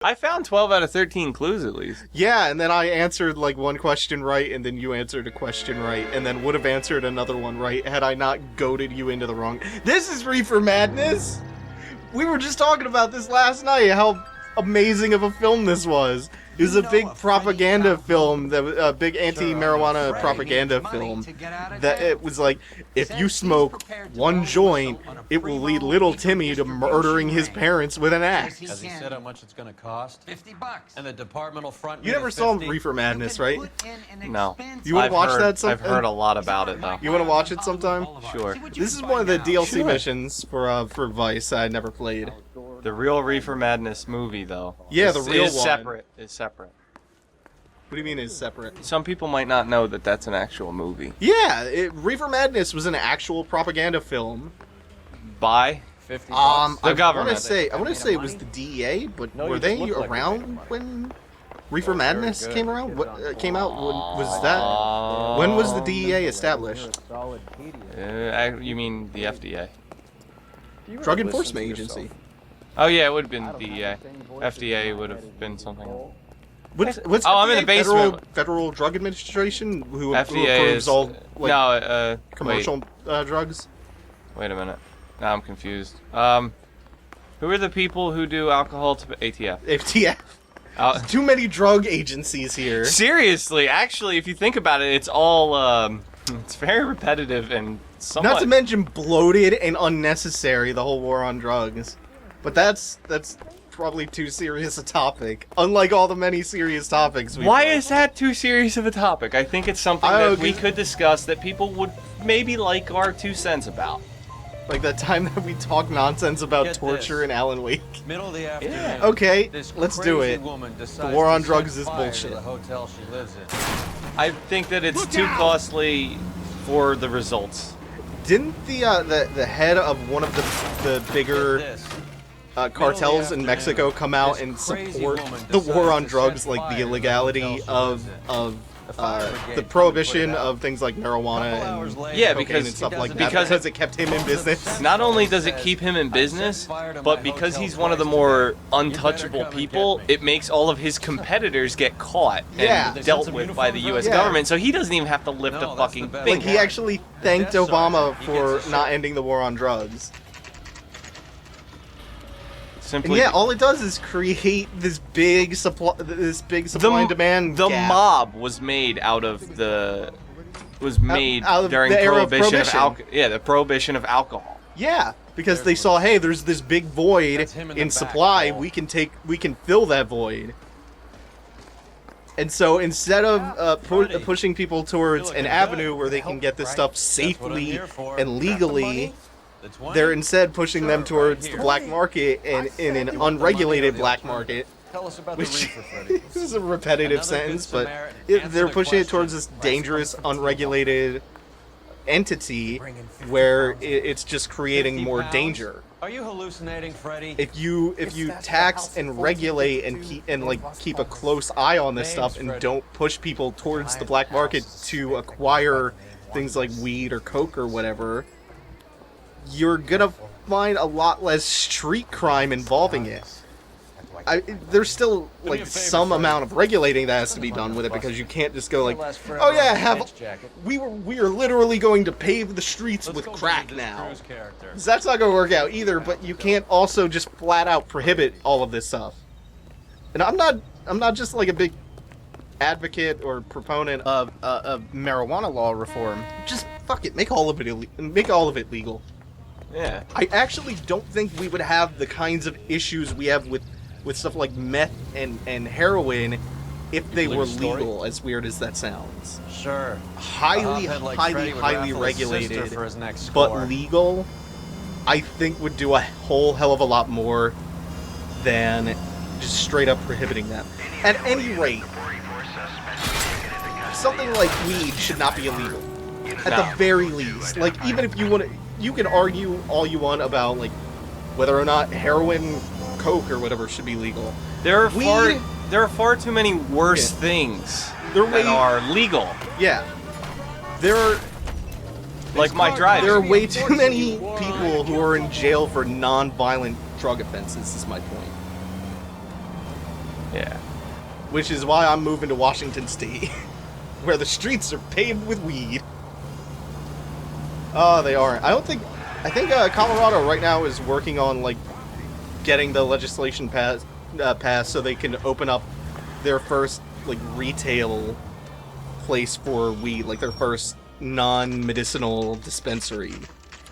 I found 12 out of 13 clues at least. Yeah, and then I answered like one question right, and then you answered a question right, and then would have answered another one right had I not goaded you into the wrong. This is Reefer Madness! We were just talking about this last night, how amazing of a film this was. It was a big propaganda film, a big anti-marijuana propaganda film. That it was like, if you smoke one joint, it will lead little Timmy to murdering his parents with an axe. Has he said how much it's going to cost? $50. And the department will front. You never saw Reefer Madness, right? No. You want to watch that sometime? I've heard a lot about it though. You want to watch it sometime? Sure. This is one of the DLC Sure. missions for Vice I never played. The real Reefer Madness movie though. Yeah, the real is one. separate. Is separate. What do you mean is separate? Some people might not know that that's an actual movie. Yeah, Reefer Madness was an actual propaganda film. By $50. The I government. want to say it was the DEA, but No, were you they just look like around when Reefer Oh, very Madness good. came around? What came out? When was that? When was the DEA established? You mean the FDA? Drug Enforcement Agency. Oh yeah, it would have been the DEA. FDA would have been something else. What's Oh, I'm in the FDA? basement. Federal Drug Administration, who FDA approves is all like no commercial drugs. Wait a minute. Now I'm confused. Who are the people who do alcohol to ATF? FTF. Too many drug agencies here. Seriously, actually, if you think about it, it's all it's very repetitive and somewhat. Not to mention bloated and unnecessary, the whole war on drugs. But that's probably too serious a topic. Unlike all the many serious topics we've Why done. is that too serious of a topic? I think it's something I that don't we get- could discuss that people would maybe like our 2 cents about. Like that time that we talked nonsense about Get torture this. in Alan Wake. Middle of the afternoon. Okay, This let's do crazy it. woman decides war on to drugs set is fire to bullshit. The hotel she lives in. I think that it's too costly for the results. Didn't the head of one of the bigger This. cartels in afternoon, Mexico come out this and crazy support woman the war on decides to drugs, set like fire the to the illegality hotel she of lives in. The fire brigade the couldn't prohibition put it out. of things like marijuana Couple hours and later, Yeah, cocaine because- and stuff like that because- because it kept him in business. Not only does it keep him in business, but because he's one of the more untouchable people, it makes all of his competitors get caught Yeah. and dealt with by the U.S. Yeah. government, so he doesn't even have to lift No, a that's fucking the best. Like finger. he actually thanked Death Obama Sergeant, he for gets a not shirt. ending the war on drugs. And Simply yeah, all it does is create this big supply and demand. The gap. mob was made out of the made out of during the era of prohibition of prohibition. the prohibition of alcohol. Yeah, because they saw, hey, there's this big void That's him in in the back, supply. Paul. We can fill that void. And so instead of pushing people towards You're looking an good. avenue where they can Help, get this right? stuff That's what I'm safely here for. and Got the legally, money? The 20? they're instead pushing them Sure, right towards the here. black market and in an You want the money or unregulated the black alternative? market. Tell us about Which the reefer, Freddie. this is a repetitive Another sentence, good but Samaritan. Answer they're the pushing it towards question. this dangerous, unregulated entity where it's just creating 50 more pounds? danger. Are you hallucinating, Freddie? If you tax and regulate and keep a close eye on this stuff and don't push people towards the black market to acquire things like weed or coke or whatever, you're gonna find a lot less street crime involving it. There's still me like a favor, some Freddie. amount of regulating that has to be done with it because you can't just go like, oh yeah, we are literally going to pave the streets with crack now. 'Cause that's not going to work out either, but you can't also just flat out prohibit all of this stuff. And I'm not just like a big advocate or proponent of marijuana law reform. Just fuck it, make all of it legal. Yeah. I actually don't think we would have the kinds of issues we have with stuff like meth and heroin if they believe were the story? legal, as weird as that sounds. Sure. Highly, A hophead like highly, Freddie would highly raffle his sister regulated, for his next but score. legal, I think would do a whole hell of a lot more than just straight up prohibiting them. At any rate, something like weed should not be illegal. At No. the very least. Like, even if you want to, you can argue all you want about, like, whether or not heroin, coke, or whatever should be legal. There are Weed- far too many worse Yeah. things They're that way- are legal. Yeah. There are Like my driving. There are way too many people who are in jail for non-violent drug offenses, is my point. Yeah. Which is why I'm moving to Washington State, where the streets are paved with weed. Oh, they aren't. I think Colorado right now is working on, like, getting the legislation passed so they can open up their first, like, retail place for weed, like their first non-medicinal dispensary.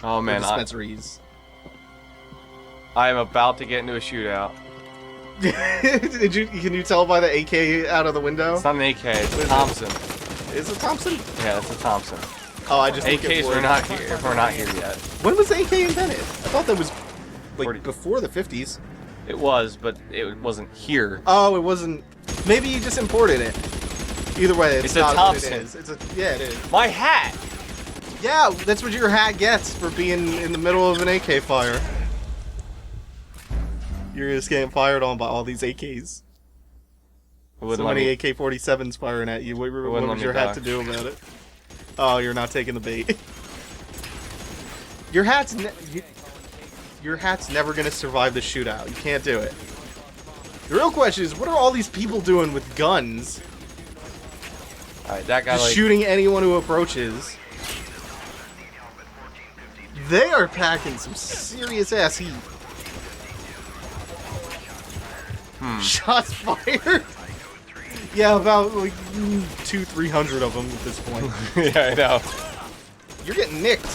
Oh man, dispensaries. I am about to get into a shootout. Can you tell by the AK out of the window? It's not an AK, it's a Thompson. Is it Thompson? Yeah, it's a Thompson. Oh, I just AKs were not here. We're not here yet. When was the AK invented? I thought that was like 40. before the 50s. It was, but it wasn't here. Oh, it wasn't. Maybe you just imported it. Either way, it's a not Thompson. what it is. Yeah, it is. My hat! Yeah, that's what your hat gets for being in the middle of an AK fire. You're just getting fired on by all these AKs. So many AK-47s firing at you. What was your hat to do about it? Oh, you're not taking the bait. Your hat's never gonna survive the shootout. You can't do it. The real question is, what are all these people doing with guns? Alright, that guy Just shooting anyone who approaches. They are packing some serious ass heat. Shots fired. Yeah, about like 200-300 of them at this point. Yeah, I know. You're getting nicked.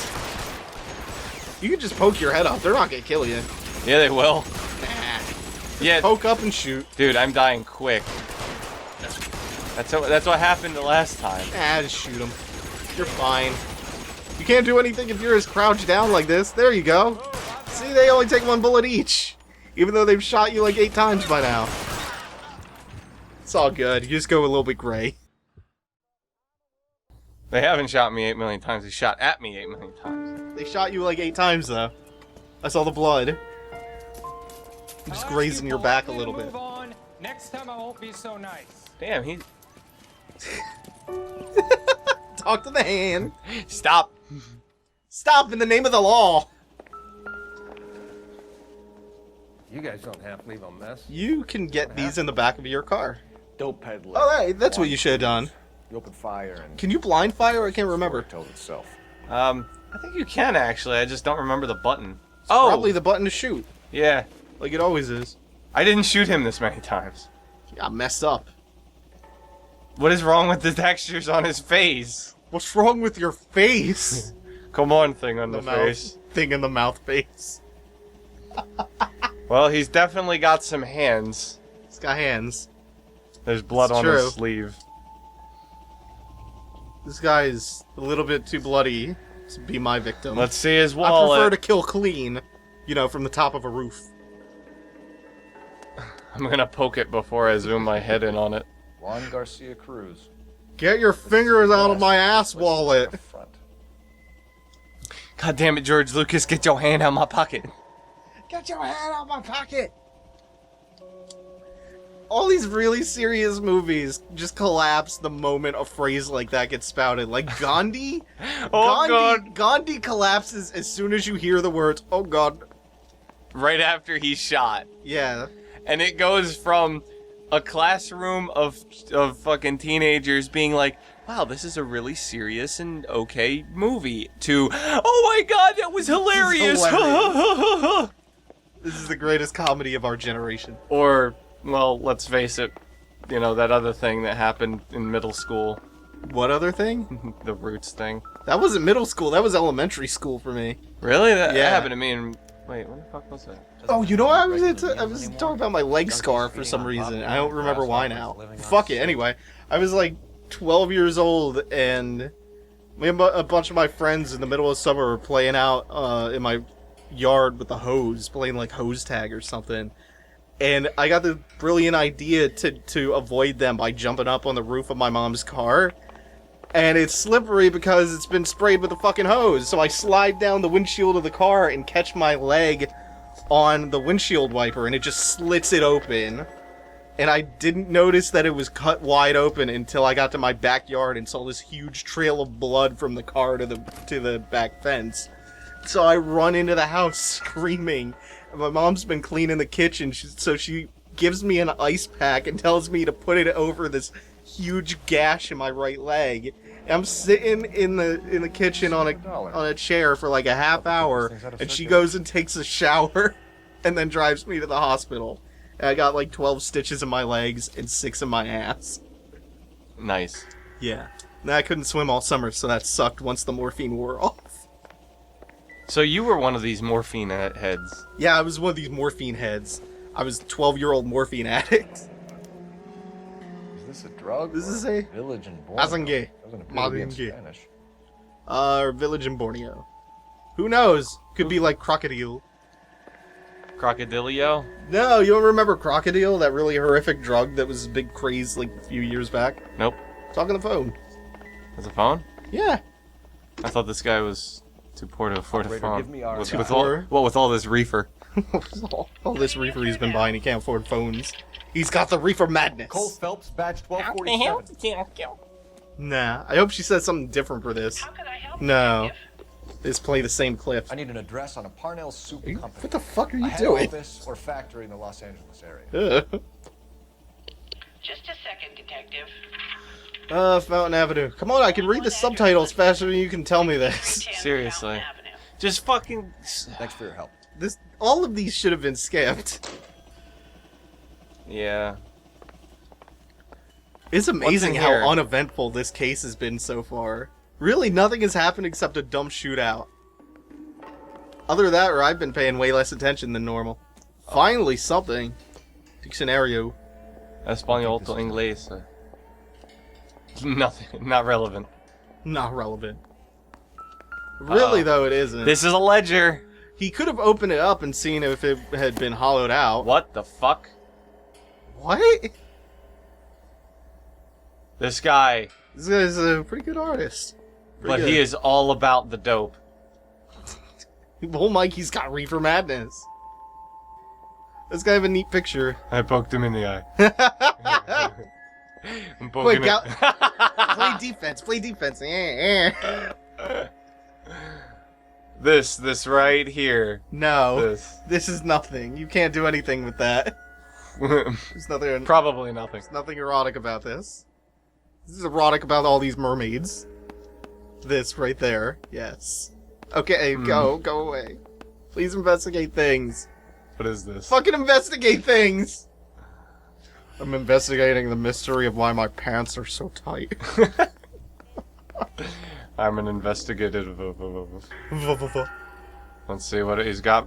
You can just poke your head up. They're not gonna kill you. Yeah, they will. Nah. Yeah, Poke up and shoot. dude, I'm dying quick. That's what happened the last time. Just shoot them. You're fine. You can't do anything if you're just crouched down like this. There you go. See, they only take 1 bullet each. Even though they've shot you like 8 times by now. It's all good. You just go a little bit gray. They haven't shot me 8 million times. They shot at me 8 million times. They shot you like 8 times though. I saw the blood. Just grazing your back a little bit. Move on. Next time I won't be so nice. Damn, he... Talk to the hand. Stop. Stop in the name of the law. You guys don't have to leave a mess. You can get these in the back of your car. Dope peddler. Oh, right, that's what you should have done. You open fire and Can you blind fire? I can't remember. told itself. I think you can actually. I just don't remember the button. Probably the button to shoot, Yeah. like it always is. I didn't shoot him this many times. You got messed up. What is wrong with the textures on his face? What's wrong with your face? Come on, thing on the face. Thing in the mouth face. Well, he's definitely got some hands. He's got hands. There's blood It's on true. his sleeve. This guy is a little bit too bloody to be my victim. Let's see his I wallet. prefer to kill clean, you know, from the top of a roof. I'm gonna poke it before I zoom my head in on it. Juan Garcia Cruz. Get your fingers out of my ass wallet. Front. God damn it, George Lucas, get your hand out of my pocket. Get your hand out of my pocket. All these really serious movies just collapse the moment a phrase like that gets spouted. Like Gandhi? Oh god. Gandhi collapses as soon as you hear the words, oh god. Right after he's shot. Yeah. And it goes from a classroom of fucking teenagers being like, wow, this is a really serious and okay movie, to, oh my god, that was hilarious. hilarious. This is the greatest comedy of our generation. Or, well, let's face it, you know, that other thing that happened in middle school. What other thing? The Roots thing. That wasn't middle school, that was elementary school for me. Really? That Yeah. happened to me in... Wait, what the fuck was that? Oh, you know what? I was talking about my leg scar for some reason. I don't remember why now. Fuck it. Anyway, I was like 12 years old, and me and a bunch of my friends in the middle of summer were playing out in my yard with the hose, playing like hose tag or something. And I got the brilliant idea to avoid them by jumping up on the roof of my mom's car. And it's slippery because it's been sprayed with a fucking hose. So I slide down the windshield of the car and catch my leg on the windshield wiper, and it just slits it open. And I didn't notice that it was cut wide open until I got to my backyard and saw this huge trail of blood from the car to the back fence. So I run into the house screaming. And my mom's been cleaning the kitchen, so she gives me an ice pack and tells me to put it over this huge gash in my right leg. I'm sitting in the kitchen on a chair for like a half hour, and she goes and takes a shower, and then drives me to the hospital. And I got like 12 stitches in my legs and 6 in my ass. Nice. Yeah. Now I couldn't swim all summer, so that sucked once the morphine wore off. So you were one of these morphine heads. Yeah, I was one of these morphine heads. I was a 12-year-old morphine addict. Is this a drug? This or is a village in Borneo. Mazinge. Doesn't appear to be in Mazinge. Spanish. Village in Borneo. Who knows? Could be like crocodile. Crocodilio? No, you don't remember crocodile? That really horrific drug that was a big craze like a few years back? Nope. Talk on the phone. There's a phone? Yeah. I thought this guy was too poor to afford a Operator, phone. give me our with, guy. with all this reefer. All this reefer he's been buying, he can't afford phones. He's got the reefer madness. Cole Phelps, badge 1247. Nah, I hope she says something different for this. No. Just play the same clip. I need an address on a Parnell Soup Company. What the fuck are A you head doing? office or factory in the Los Angeles area. Just a second, Detective. Fountain Avenue. Come on, I can read the subtitles faster than you can tell me this. Seriously. Fountain Avenue. Just fucking... Thanks for your help. All of these should have been skipped. Yeah. It's amazing in how here? uneventful this case has been so far. Really, nothing has happened except a dumb shootout. Other than that, or I've been paying way less attention than normal. Finally, something. Diccionario. Español to inglés. Nothing. Not relevant. Not relevant. Really, Uh-oh. though, it isn't. This is a ledger. He could have opened it up and seen if it had been hollowed out. What the fuck? What? This guy. This guy's a pretty good artist. But he is all about the dope. Well, Mikey's got reefer madness. This guy have a neat picture. I poked him in the eye. I'm poking Wait, him. play defense. Play defense. This right here. No, This. this is nothing. You can't do anything with that. There's nothing. Probably nothing. There's nothing erotic about this. This is erotic about all these mermaids. This right there. Yes. Okay, go away. Please investigate things. What is this? Fucking investigate things! I'm investigating the mystery of why my pants are so tight. I'm an investigative. Let's see what he's got.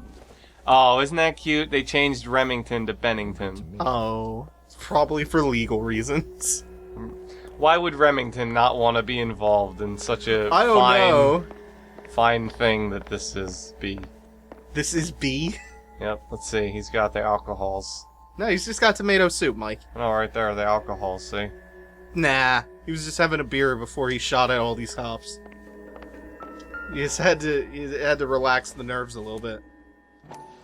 Oh, isn't that cute? They changed Remington to Bennington. Oh. It's probably for legal reasons. Why would Remington not want to be involved in such a I don't know. fine thing that this is B? This is B? Yep, let's see. He's got the alcohols. No, he's just got tomato soup, Mike. No, right there are the alcohols, see? Nah. He was just having a beer before he shot at all these cops. He just had to relax the nerves a little bit.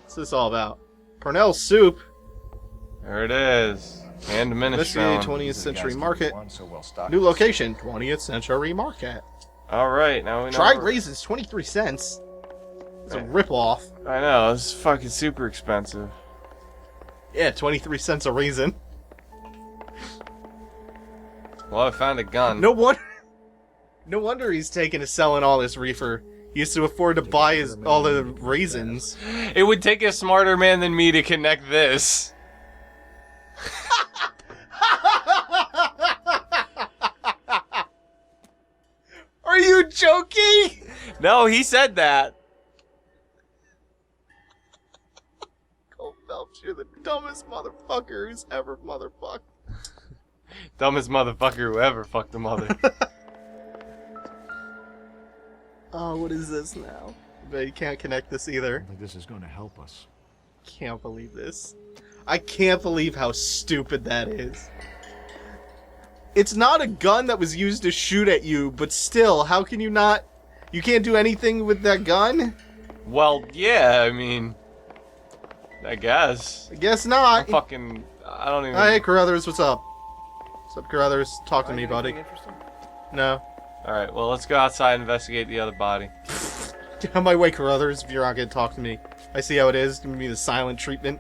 What's this all about? Parnell soup. There it is. And Investigate Minestrone. 20th Century Market. So well stocked. New location, 20th Century Market. Alright, now we know. Dried raisins, 23 cents. It's a ripoff. I know, it's fucking super expensive. Yeah, 23 cents a raisin. Well, I found a gun. No wonder he's taking to selling all this reefer. He used to afford to buy all the raisins. It would take a smarter man than me to connect this. Are you joking? No, he said that. Cole Phelps, you're the dumbest motherfucker who's ever motherfucked. Dumbest motherfucker who ever fucked a mother. Oh, what is this now? But you can't connect this either. think this is going to help us. Can't believe this. I can't believe how stupid that is. It's not a gun that was used to shoot at you, but still, how can you not... You can't do anything with that gun? Well, yeah, I mean... I guess. I guess not. I don't even... Hey, Carruthers, what's up? What's up, Carruthers? Talk to me, buddy. No. Alright, well, let's go outside and investigate the other body. Get on my way, Carruthers, if you're not gonna talk to me. I see how it is. Give me the silent treatment.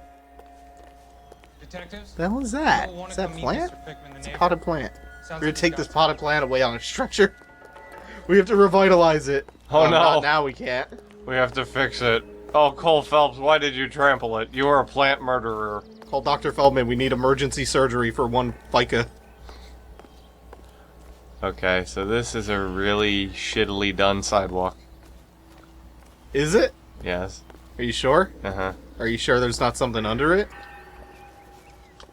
detectives. The hell is that? You'll wanna Is that come meet plant? Mr. Pickman, the It's a neighbor. potted plant. Sounds We're gonna like take he's this got potted plant away on a stretcher. We have to revitalize it. Oh, no. Not now we can't. We have to fix it. Oh, Cole Phelps, why did you trample it? You are a plant murderer. Call Dr. Feldman. We need emergency surgery for one FICA. Okay, so this is a really shittily done sidewalk. Is it? Yes. Are you sure? Uh-huh. Are you sure there's not something under it?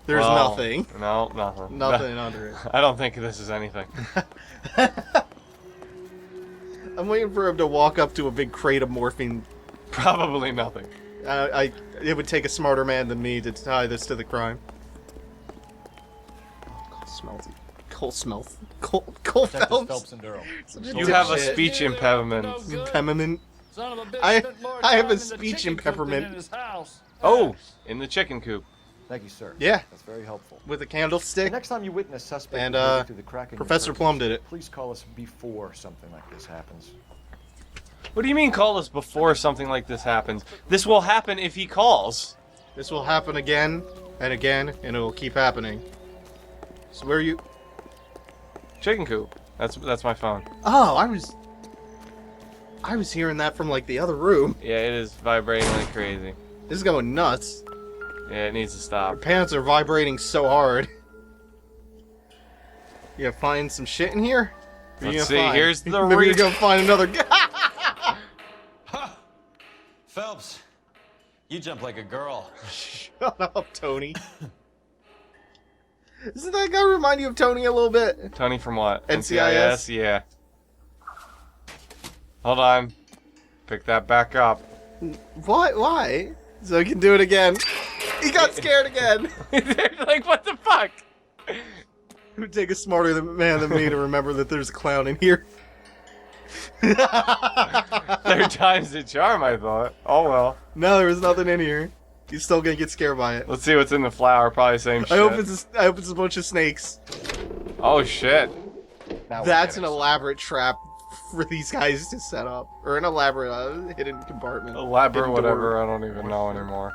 There's Well, nothing. No, nothing. Nothing under it. I don't think this is anything. I'm waiting for him to walk up to a big crate of morphine. Probably nothing. It would take a smarter man than me to tie this to the crime. Cole smells. Cole Detective Phelps. Phelps and Durham. Such You have a dipshit. speech impediment. Peppermint. I have a speech impediment. Oh, in the chicken coop. Thank you, sir. Yeah. That's very helpful. With a The candlestick. next time you witness suspect And, behavior through the crack in your Professor curtains, Plum did it. Please call us before something like this happens. What do you mean call us before something like this happens? This will happen if he calls. This will happen again and again, and it will keep happening. So where are you? Chicken coop. That's my phone. Oh, I was hearing that from like the other room. Yeah, it is vibrating like crazy. This is going nuts. Yeah, it needs to Our stop. pants are vibrating so hard. You gonna find some shit in here? What are you Let's gonna see, find? here's the Maybe you're reach. gonna find another guy. Phelps, you jump like a girl. Shut up, Tony. Doesn't that guy remind you of Tony a little bit? Tony from what? NCIS? Yeah. Hold on. Pick that back up. What? Why? So he can do it again. He got scared again. Like, what the fuck? It would take a smarter man than me to remember that there's a clown in here. Third time's the charm, I thought. Oh well. No, there was nothing in here. He's still gonna get scared by it. Let's see what's in the flour. Probably same shit. I hope it's a bunch of snakes. Oh shit. Now we're That's an getting elaborate trap for these guys to set up, or an elaborate hidden compartment. Elaborate Hidden whatever. door. I don't even know anymore.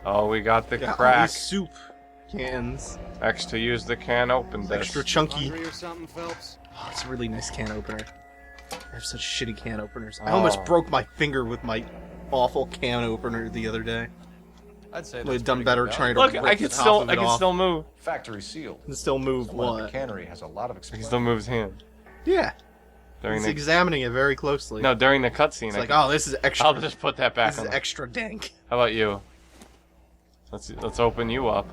Oh, we got the Got all crack. these soup cans, X to use the can open this. extra chunky. Hungry or something, Phelps? Oh, it's a really nice can opener. I have such shitty can openers. I Oh. almost broke my finger with my awful can opener the other day. I'd say Would that's have done pretty better good trying to Look, rip I the can top of it off. still move. value. Factory sealed. And still move Someone at the what? cannery has a lot of I can experience. still move his hand Yeah, during he's the examining it very closely. no during the cutscene. It's like, oh, this is extra. I'll just put that back This on. is extra dank. How about you? Let's open you up.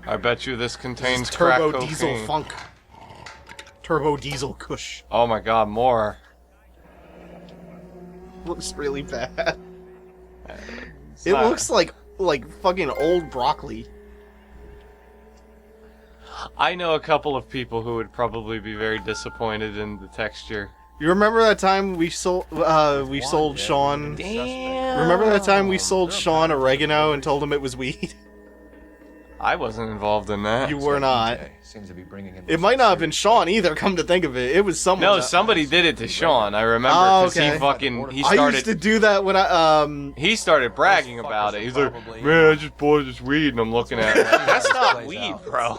I bet you this This contains is crack turbo cocaine. diesel funk. Turbo diesel kush. Oh my god, more. Looks really bad. It's It not- looks like fucking old broccoli. I know a couple of people who would probably be very disappointed in the texture. You remember that time we sold Sean? Damn. Remember that time we sold Sean oregano and told him it was weed? I wasn't involved in that. You were not. DJ seems to be bringing in It might not have been Sean either. Come to think of it, it was someone. No, else. somebody did it to Sean. I remember Oh, because okay. he I used to started do that when I he started bragging about it. He's like, Probably- man, I just bought this weed, and I'm looking at it. Like, that's not weed, bro.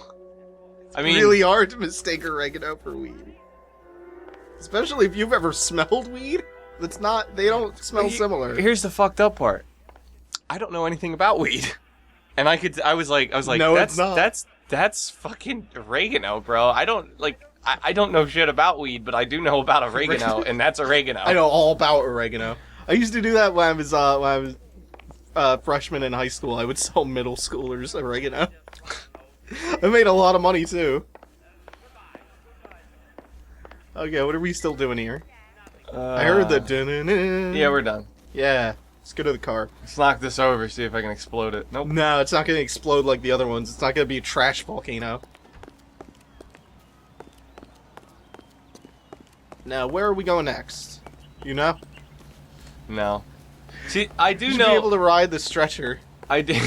I mean, really hard to mistake oregano for weed. Especially if you've ever smelled weed. That's not. They don't smell similar. Here's the fucked up part. I don't know anything about weed, and I was like, No, it's not. that's fucking oregano, bro. I don't know shit about weed, but I do know about oregano, and that's oregano. I know all about oregano. I used to do that when I was freshman in high school. I would sell middle schoolers oregano. I made a lot of money too. Okay, what are we still doing here? I heard the dun-dun-dun. Yeah, we're done. Yeah, let's go to the car. Let's knock this over, see if I can explode it. Nope. No, it's not gonna explode like the other ones. It's not gonna be a trash volcano. Now, where are we going next? You know? No. See, I do You should know. be able to ride the stretcher. I did.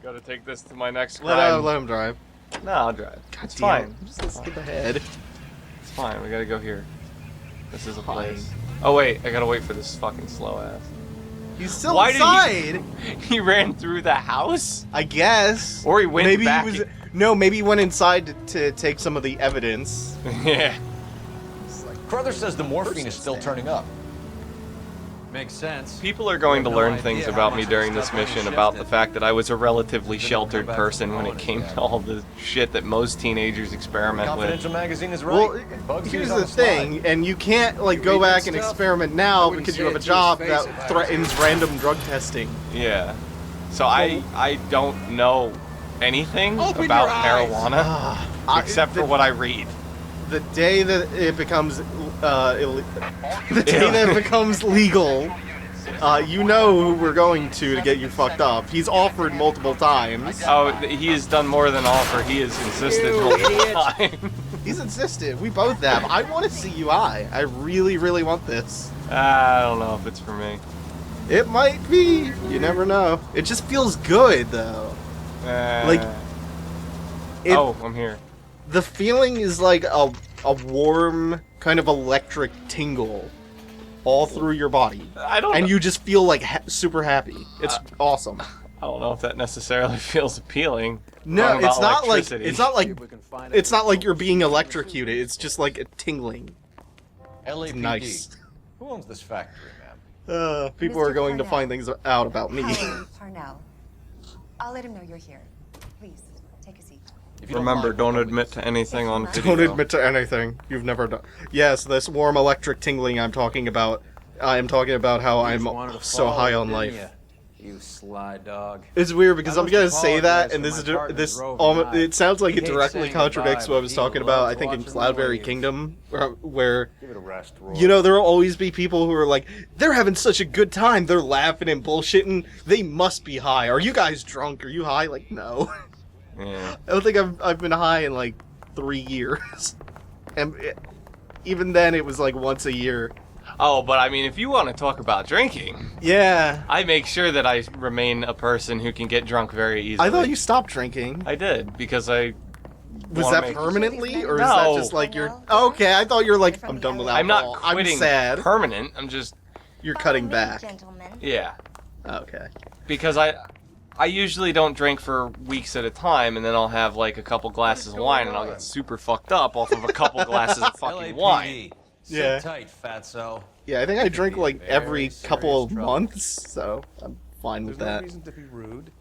Gotta take this to my next Let crime. him drive. No, I'll drive. God It's damn. fine. Just let's skip ahead. It's fine. We gotta go here. This is a Fine. place. Oh wait, I gotta wait for this fucking slow ass. He's still Why did inside. He ran through the house? I guess. Or he went maybe back. He was, no, maybe he went inside to take some of the evidence. Yeah. Carruthers says the morphine is still turning up. Makes sense. People are going to No learn idea things how about much me of during the this stuff really mission about the shifted. fact that I was a relatively Didn't sheltered come back person from when it Poland came again. to all the shit that most teenagers experiment with. Confidential magazine is right. Well, Bugsy here's is on the slide. thing, and you can't like go read back that and stuff? experiment I now wouldn't because you say have a it to his job face that if I was threatens him. random drug testing. Yeah. So I don't know anything Open about your eyes. marijuana except for what I read. The day that it becomes the day Yeah. that it becomes legal, you know who we're going to get you fucked up. He's offered multiple times. Oh, he has done more than offer. He has insisted You multiple idiot. times. He's insisted. We both have. I want to see you high. I really, really want this. I don't know if it's for me. It might be. You never know. It just feels good though. Like, it, oh, I'm here. the feeling is like a warm kind of electric tingle all through your body, I don't. and you just feel like super happy. It's awesome. I don't know if that necessarily feels appealing. No, Talking it's about not like electricity. it's not like you're being electrocuted. It's just like a tingling. LAPD. Nice. Who owns this factory, ma'am? People Mr. are going to Parnell. find things out about me. Howard Parnell. I'll let him know you're here. Please, take a seat. If you Remember, mind, don't please. admit to anything on video. Don't admit to anything you've never done. Yes, this warm electric tingling I'm talking about. I am talking about how I'm so high on life. You sly dog. It's weird because I I'm must gonna say that, apologize and for this my partner's this roving almost, eye. it sounds like He it hates directly saying contradicts goodbye, what I but was he talking about. I loves think in watching the Cloudberry waves. Kingdom, where Give it a rest, Roy. you know there will always be people who are like, they're having such a good time, they're laughing and bullshitting, they must be high. Are you guys drunk? Are you high? Like, no. Yeah. I don't think I've been high in like 3 years, and even then it was like once a year. Oh, but I mean, if you want to talk about drinking, Yeah, I make sure that I remain a person who can get drunk very easily. I thought you stopped drinking. I did because I. Was wanna that make- permanently, or is No. that just like you're? Okay, I thought you're like, I'm done with I'm alcohol. not quitting I'm sad. permanent. I'm just You're cutting Follow me, back. Gentlemen. yeah, Okay. because I usually don't drink for weeks at a time, and then I'll have like a couple glasses of wine, and I'll get super fucked up off of a couple glasses of fucking wine. LAPD. Sit Yeah. tight, fatso. Yeah, I think I drink be like very every couple of serious trouble. months, so I'm fine with that. reason to be rude.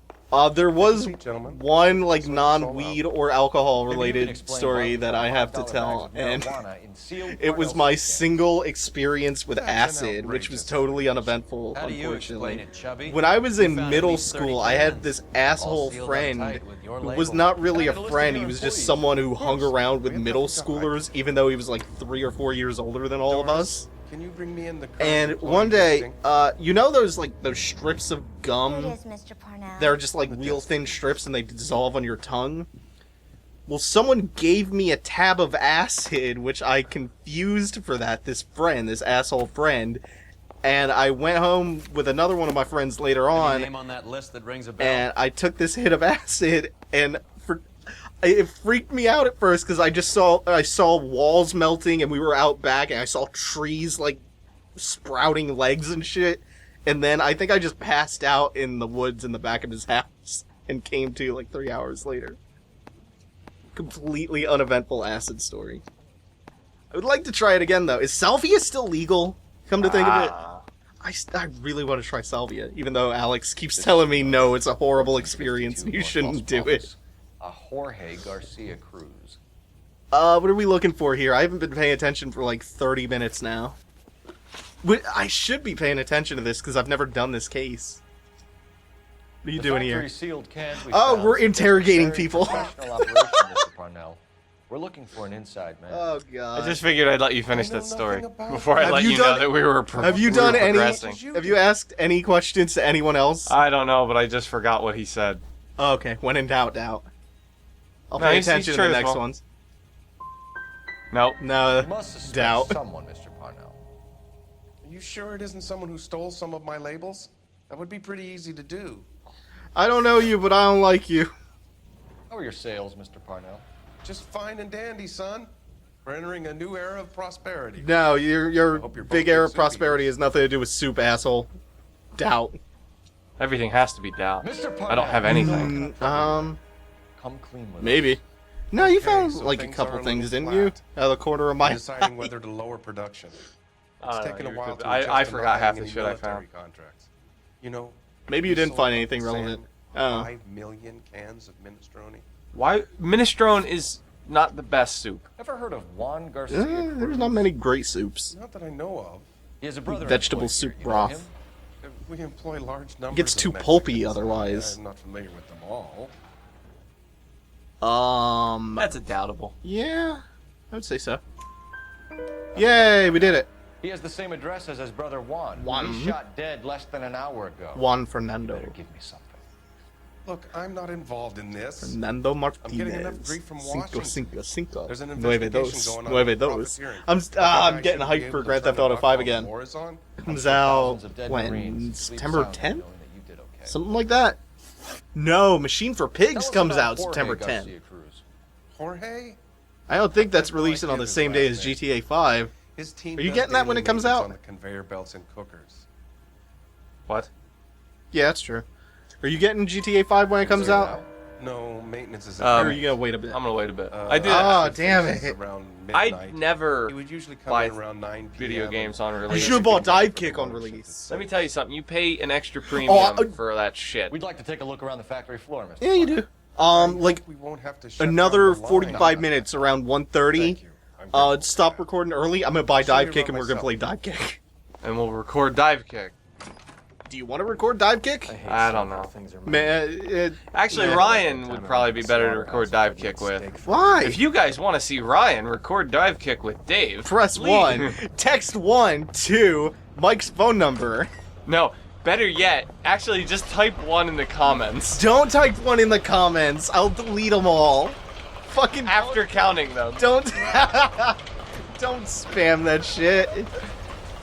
There was Take a seat, gentlemen. one like Let's sort this all non-weed or alcohol Maybe you can related explain story why that we I put have to $5 tell, bags of and marijuana in sealed it was Parnell my cans. single experience with That's an acid, which was outrageous totally uneventful, How do you unfortunately. explain it, Chubby? When I was You in found at middle least 30 school, I had cans, this all asshole sealed up friend tight with your who label. was not really I a got a list of friend. your He was just employees. someone who Of hung course. around with We have middle nothing to hide. schoolers, even though he was like 3 or 4 years older than all of us. Can you bring me in the current And employee one day, listing? you know those strips of Here it gum? is, Mr. Parnell. They're just like real thin strips and they dissolve on your tongue. Well, someone gave me a tab of acid, which I confused for that, this asshole friend. And I went home with another one of my friends later Any on, name on that list that rings a bell? and I took this hit of acid, and it freaked me out at first because I saw walls melting, and we were out back, and I saw trees like sprouting legs and shit. And then I think I just passed out in the woods in the back of his house and came to like 3 hours later. Completely uneventful acid story. I would like to try it again though. Is salvia still legal? Come to think of it. I really want to try salvia, even though Alex keeps telling me no, it's a horrible experience and you shouldn't do it. A Jorge Garcia Cruz. What are we looking for here? I haven't been paying attention for like 30 minutes now. I should be paying attention to this because I've never done this case. What are you The doing factory here? sealed cans we Oh, found we're suggest a interrogating very people. professional operation, Mr. Parnell. We're looking for an inside man. Oh god. I just figured I'd let you finish I know that story nothing about before I Have let you you know done- that we were. Have you done any? progressing. Have you asked any questions to anyone else? I don't know, but I just forgot what he said. Oh, okay, when in doubt, doubt. I'll No, pay he's attention to the next truthful. ones. Nope. No, We must suspect doubt. someone, Mr. Parnell. Are you sure it isn't someone who stole some of my labels? That would be pretty easy to do. I don't know you, but I don't like you. How are your sales, Mr. Parnell? Just fine and dandy, son. We're entering a new era of prosperity. No, your hope you're both big era of good prosperity has nothing to do with soup, asshole. Doubt. Everything has to be doubt. Mr. Parnell. I don't have anything. Come clean with us. Maybe. No, you found so like a things couple are a things, little didn't you? flat. Out of the corner of my Deciding eye. whether to lower production. I It's don't know, taken a you while could- to I adjust to forgot not half having the any shit I found. military contracts. You know, Maybe you we didn't sold find out anything Sam relevant. Oh. 5 million cans of minestrone. Why minestrone is not the best soup? Ever heard of Juan Garcia? There's not many great soups. Not that I know of. He has a brother. Vegetable employed soup here. You know broth. him? We employ large numbers. Gets of too Mexicans. pulpy otherwise. I'm not familiar with them all. That's a doubtable. Yeah, I would say so. Yay, we did it. He has the same address as his brother Juan. who Juan. He shot dead less than an hour ago. Juan Fernando. Better give me something. Look, I'm not involved in this. Fernando I'm getting enough Martinez. grief from Cinco, Washington. cinco. There's an Nueve investigation dos. going on Nueve about dos. profiteering. I'm That guy getting should be hyped able for to Grand turn Theft Auto it 5 off while again. the war is on. Comes out Thousands of dead when? Marines sleep September soundly 10th? knowing that you did okay. Something like that. No, Machine for Tell Pigs us comes about out Jorge September Garcia 10th. Cruz. Jorge? I don't think that's I have no releasing idea on the his same last day as name. GTA 5. His team Are you does getting that when daily it comes maintenance out? on the conveyor belts and cookers. What? Yeah, that's true. Are you getting GTA 5 when it comes out? No, maintenance is. Or are Um, you gonna wait a bit? I'm gonna wait a bit. Uh, I did. Ah, it damn finishes it. Around I midnight. never He would usually come buy in around 9 p.m. video games on You release. should have bought Dive Kick on release. Let me tell you something. You pay an extra premium for that shit. We'd like to take a look around the factory floor, Mr. Yeah, you do. Like We won't have to shut another down the line. 45 minutes around 1:30. Thank you. I'm grateful Stop for that. recording early. I'm gonna buy I'll show you Dive Kick and around we're gonna play myself. Dive Kick. And we'll record Dive Kick. Do you want to record Dive Kick? I don't know. Man, Actually, Yeah. Ryan would probably be better to record Dive Kick with. why? If you guys want to see Ryan record Dive Kick with Dave, Press please. 1. Text 1 to Mike's phone number. No, better yet, actually just type 1 in the comments. Don't type 1 in the comments. I'll delete them all. Fucking After counting them. don't don't spam that shit.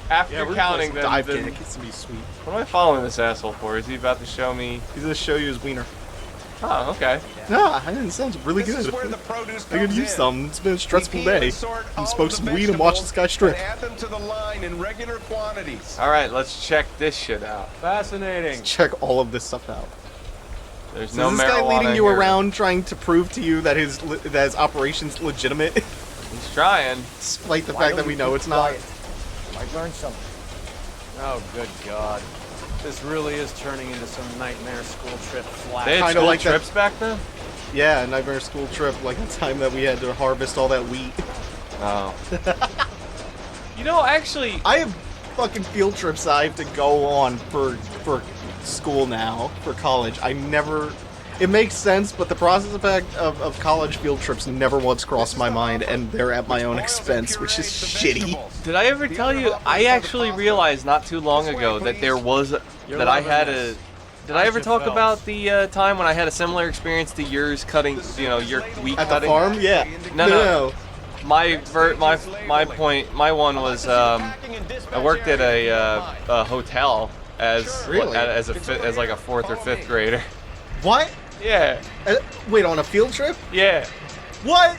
After counting them. Dive then- Kick. It's gonna be sweet. What am I following this asshole for? Is he about to show me? He's gonna show you his wiener. Oh, okay. Nah, it sounds really This good. is where the produce I could comes use in. some. It's been a stressful We peel day. and sort all And smoke of some the weed and watch this vegetables guy strip. and add them to the line in regular quantities. Alright, let's check this shit out. Fascinating. Check all of this stuff out. There's So no is this guy marijuana leading you here. around trying to prove to you that his operation's legitimate, He's trying. despite the fact that we know it's not? Might learn something. Oh, good God. This really is turning into some nightmare school trip flash. They had Kinda school like that- trips back then? Yeah, Nightmare School Trip, like the time that we had to harvest all that wheat. Oh. You know, actually, I have fucking field trips I have to go on for school now, for college. I never... It makes sense, but the process of college field trips never once crossed my mind, and they're at my own expense, which is shitty. did I ever tell you? I actually realized not too long ago that there was that I had a. Did I ever talk about the time when I had a similar experience to yours cutting, your wheat At the cutting? farm? Yeah. No. My one was I worked at a hotel as Really? as like a 4th or 5th grader. What? Yeah, Wait, on a field trip? yeah, What?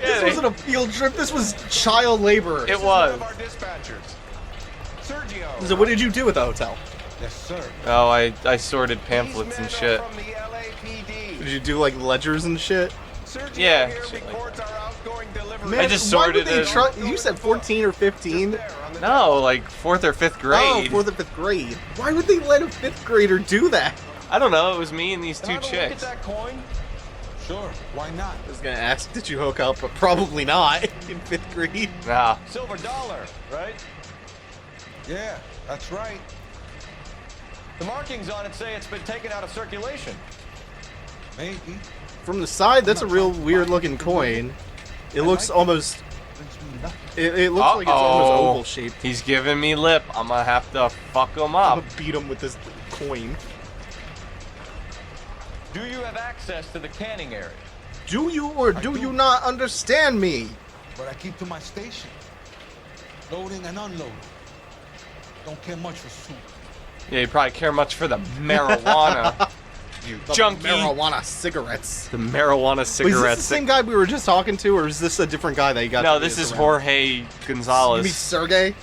Yeah, This they- wasn't a field trip, this was child labor. it was. One of our dispatchers, Sergio. So what did you do at the hotel? Yes, sir. Oh, I sorted pamphlets These and men shit. are from the LAPD. Did you do like ledgers and shit? Sergio Yeah, here shit like reports our outgoing delivery. I just why would sorted they it. You said 14 or 15? There on the No, like 4th or 5th grade. Oh, 4th or 5th grade. Why would they let a 5th grader do that? I don't know. It was me and these Can I two have a look at chicks. that coin? Sure, why not? I was gonna ask, did you hook up? But probably not in 5th grade. Nah. Silver dollar, right? Yeah, that's right. The markings on it say it's been taken out of circulation. Maybe. From the side, that's a real weird looking coin. It looks almost. It looks like it's almost Uh-oh. oval shaped. He's giving me lip. I'm gonna have to fuck him I'm up. gonna beat him with this coin. Do you have access to the canning area? Do you or do you not understand me? But I keep to my station. Loading and unloading. Don't care much for soup. Yeah, you probably care much for the marijuana. You The junkie. marijuana cigarettes. The marijuana Wait, is cigarettes. this the same guy we were just talking to, or is this a different guy that you got? No, to this is is around? Jorge You mean Gonzalez. Sergey?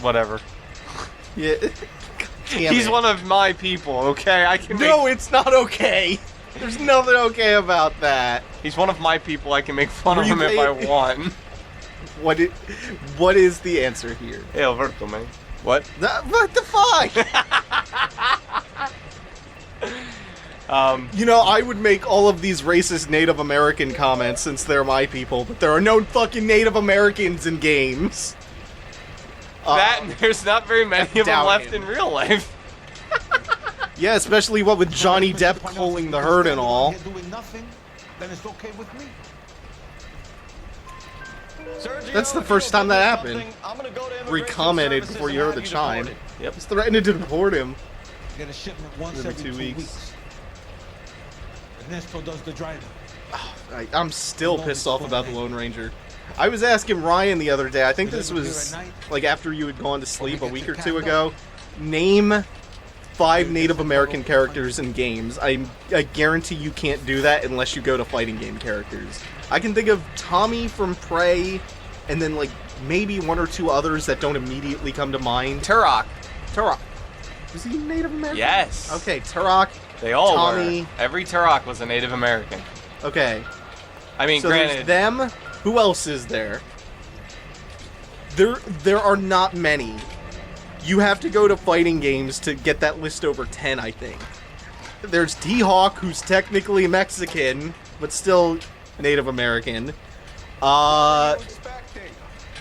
Whatever. Yeah. damn He's it. one of my people, okay? I can No, make, it's not okay. There's nothing okay about that. he's one of my people. I can make fun Were of you him if I paying- want. What is the answer here? Hey, Alberto, man. What? What the fuck? You know, I would make all of these racist Native American comments since they're my people, but there are no fucking Native Americans in games. That and there's not very many of them doubt left it. in real life. Yeah, especially what with Johnny Depp calling the herd and all. Doing nothing, then it's okay with me. Sergio, That's the if first you time that do happened. something, I'm gonna go to Where he Immigration commented Services before and you heard have the chime. deported. Yep. He's threatening to deport him. Get a shipment once Every every 2 2 weeks. weeks. Ernesto does the driving. I'm still pissed off about the Lone Ranger. I was asking Ryan the other day, I think this was like after you had gone to sleep a week or two ago, name 5 Native American characters in games. I guarantee you can't do that unless you go to fighting game characters. I can think of Tommy from Prey, and then like maybe 1 or 2 others that don't immediately come to mind. Turok. Turok. Was he Native American? Yes. Okay, Turok. They all Tommy. were. Every Turok was a Native American. Okay. I mean, So there's granted, them. Who else is there? There are not many. You have to go to fighting games to get that list over 10, I think. There's T-Hawk, who's technically Mexican, but still Native American.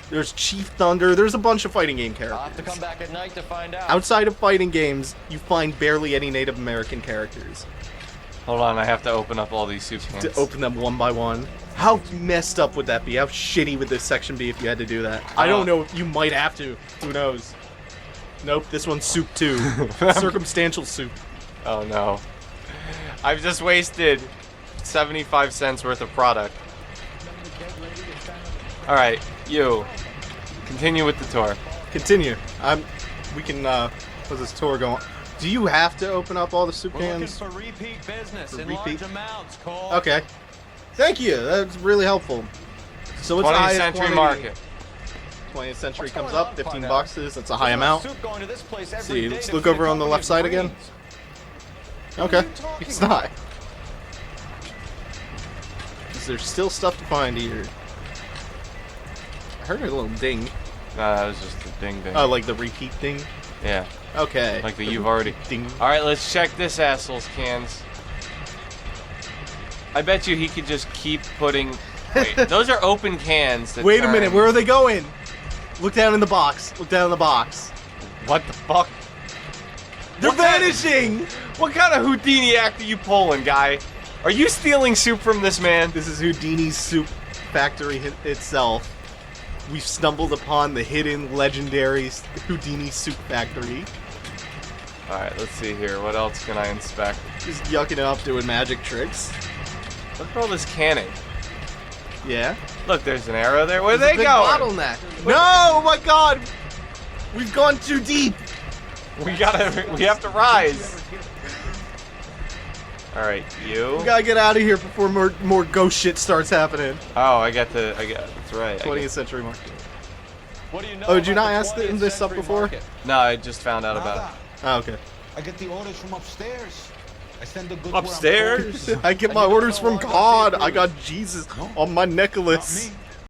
There's Chief Thunder. There's a bunch of fighting game I'll have to characters. come back at night to find out. Outside of fighting games, you find barely any Native American characters. hold on, I have to open up all these soup cans. To open them one by one. How messed up would that be? How shitty would this section be if you had to do that? I don't know. You might have to. Who knows? Nope, this one's soup too. Circumstantial soup. Oh no. I've just wasted 75 cents worth of product. Alright, you. Continue with the tour. Continue. We can, what's this tour going? Do you have to open up all the soup We're looking cans? for repeat business For in repeat? large amounts, Cole. Okay. Thank you. That's really helpful. So what's the 20th highest century quantity? market. 20th century What's comes going up, on, 15 Parnell? boxes. That's a There's high enough amount. soup going to this place every See, day let's to look feed a over on the company left of side again. brains. Okay. It's not. Is there still stuff to find here? I heard a little ding. No, that was just a ding ding. Oh, like the repeat thing? Yeah. Okay. Like the you've already. Ding. Alright, let's check this asshole's cans. I bet you he could just keep putting. Wait, those are open cans. That Wait a turn- minute, where are they going? Look down in the box. Look down in the box. What the fuck? They're What kind- vanishing! What kind of Houdini act are you pulling, guy? Are you stealing soup from this man? This is Houdini's soup factory itself. We've stumbled upon the hidden, legendary Houdini soup factory. Alright, let's see here. What else can I inspect? Just yucking it up, doing magic tricks. Look at all this canning. Yeah. Look, there's an arrow there. Where are There's they a big going? bottleneck. No! Oh my god! We've gone too deep! We have to rise. Alright, you. We gotta get out of here before more ghost shit starts happening. Oh, that's right. 20th century market. What do you know Oh, did you about not the ask 20th this up century before? market? No, I just found out about it. Oh, okay. I get the orders from upstairs. I send the goods Upstairs? I get my orders from God. I got Jesus on my necklace. Not me.